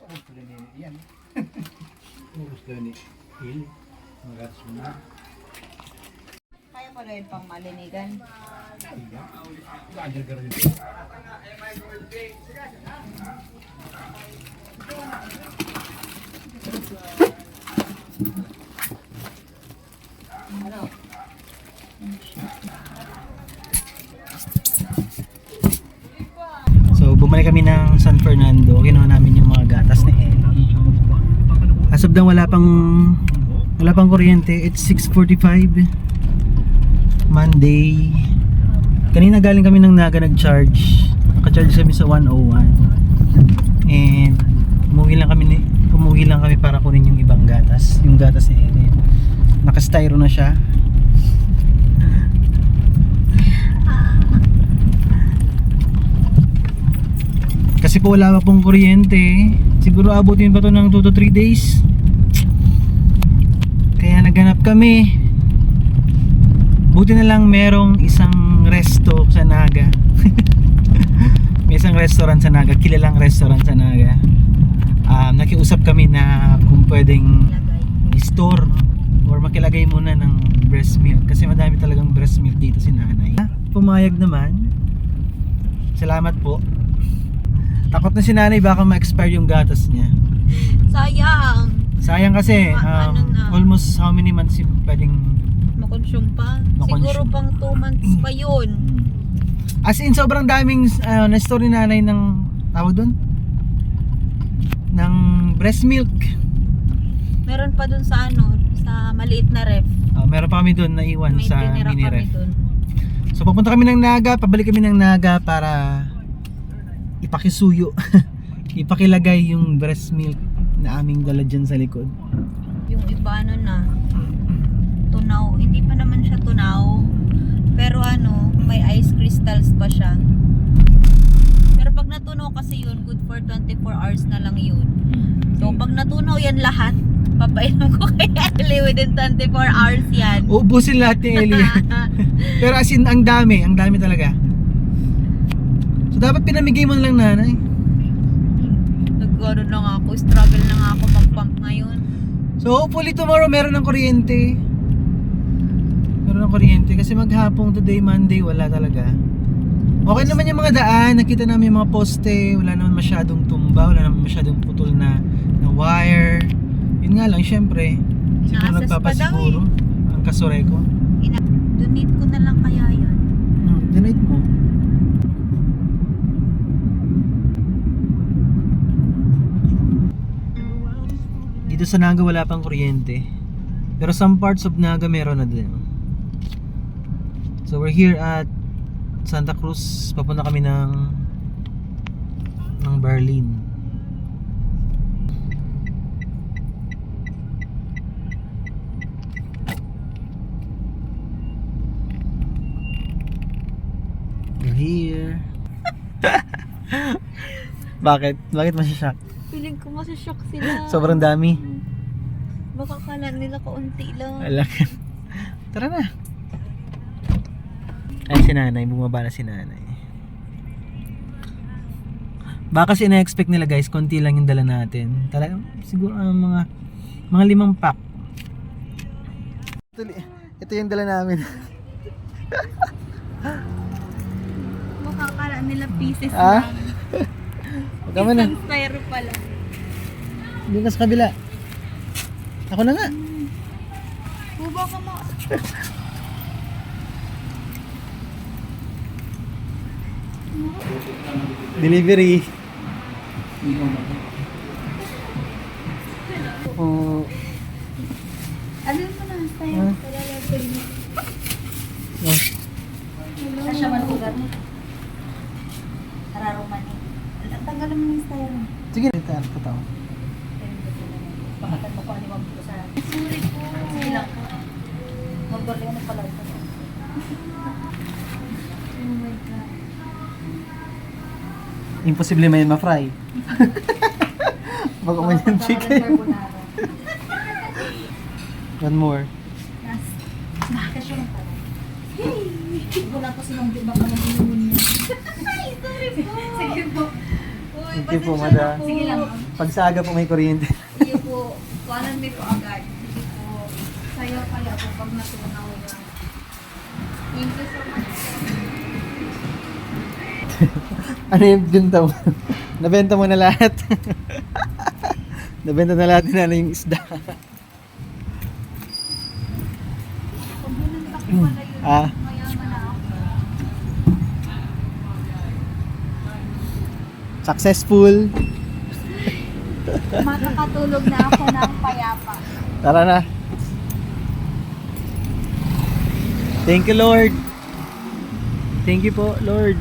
Yan. Urus gani. Il. Magat suna. Kaya pala yun pang malinigan. Iya. Gagal ka rin. Ano? So bumalik kami ng San Fernando, kinuha namin yung mga gatas ni Ellie. As of now wala pang kuryente. It's 6:45 Monday. Kanina galing kami ng Naga nag-charge. Naka-charge kami sa 101. And umuwi lang kami para kunin yung ibang gatas, yung gatas ni Ellie. Naka-styro na siya. Kasi po wala pa pong kuryente. Siguro abutin pa to ng 2 to 3 days. Kaya naghanap kami. Buti na lang merong isang resto sa Naga. May isang restaurant sa Naga, kilalang restaurant sa Naga. Nakiusap kami na kung pwedeng i-store or makilagay muna ng breast milk kasi madami talagang breast milk dito si nanay. Pumayag naman. Salamat po. Takot na si nanay baka ma-expire yung gatas niya. Sayang. Sayang kasi Ano na? almost how many months yung pwedeng Makonsume pa. Siguro Makonsume. pang 2 months pa yun. as in sobrang daming na-store ni nanay ng tawag doon? Ng breast milk. Meron pa dun sa sa maliit na ref. Meron pa kami doon na iwan May sa tinira mini kami ref. dun. So papunta kami ng Naga, pabalik kami ng Naga para ipakisuyo. Ipakilagay yung breast milk na aming dala dyan sa likod. Yung iba na tunaw, hindi pa naman siya tunaw, pero may ice crystals pa siya. Pero pag natunaw kasi yun, good for 24 hours na lang yun. So pag natunaw yan lahat, papainom ko kay Ellie within 24 hours yan. Ubusin lahat ni Ellie. Pero as in, ang dami talaga. So dapat pinamigay mo na lang nanay. Nag-ano na nga ako, struggle na nga ako mag-pump ngayon. So hopefully tomorrow meron ng kuryente. Meron ng kuryente kasi maghapong today Monday wala talaga. Okay naman yung mga daan, nakita namin yung mga poste, wala naman masyadong tumba, wala naman masyadong putol na wire. Yun nga lang syempre, siguro Ina-assess pa daw nagpapasiguro ang kasureko. Donate ko na lang kaya yan. Donate mo. Dito sa Naga wala pang kuryente. Pero some parts of Naga meron na din. So we're here at Santa Cruz. Papunta kami ng Berlin. We're here. Bakit? Bakit masashock? Feeling ko masashock sila. Sobrang dami. Baka kala nila kaunti lang. Alam. Tara na. Ay si nanay, bumaba na si nanay. Baka kasi na-expect nila guys, konti lang yung dala natin. Talagang siguro mga 5 pack. Ito yung dala namin. Baka kala nila pieces Ah? lang. Huwag ka na. Isang styro pala. Doon ka sa kabila. Ako na nga. Buba ka mo. Delivery. Oh, Alam mo na, styro. Ah. Palalagay mo. oh. Sa siya malugar. Nararuman eh. Tanggalin mo yung styro. Sige, ito tao. Baka mo ko animam ko sa... Sorry po. Sige lang. Magbarling mo pala ito. Oh my God. Imposible may ma-fry. Bago man yung chicken. One more. Yes. Bakit siya lang pala? Hey! Wala po silang di baka mag-inumun niya. Ay, sorry po. Sige po. Uy, Thank you po, pasensya na madam. po. Sige lang. Pag sa aga po may kuryente. Sige po. Kuhanan mo po agad. Sige po. Sayaw kaya po pag natunaw na. Thank you so much. Ano yung binta mo? Nabenta mo na lahat. Nabenta na lahat na yung isda. Pag binantak ko pala yun, Ah. mayaman na ako. Successful. Makakatulog na ako ng payapa. Tara na. Thank you, Lord. Thank you po, Lord.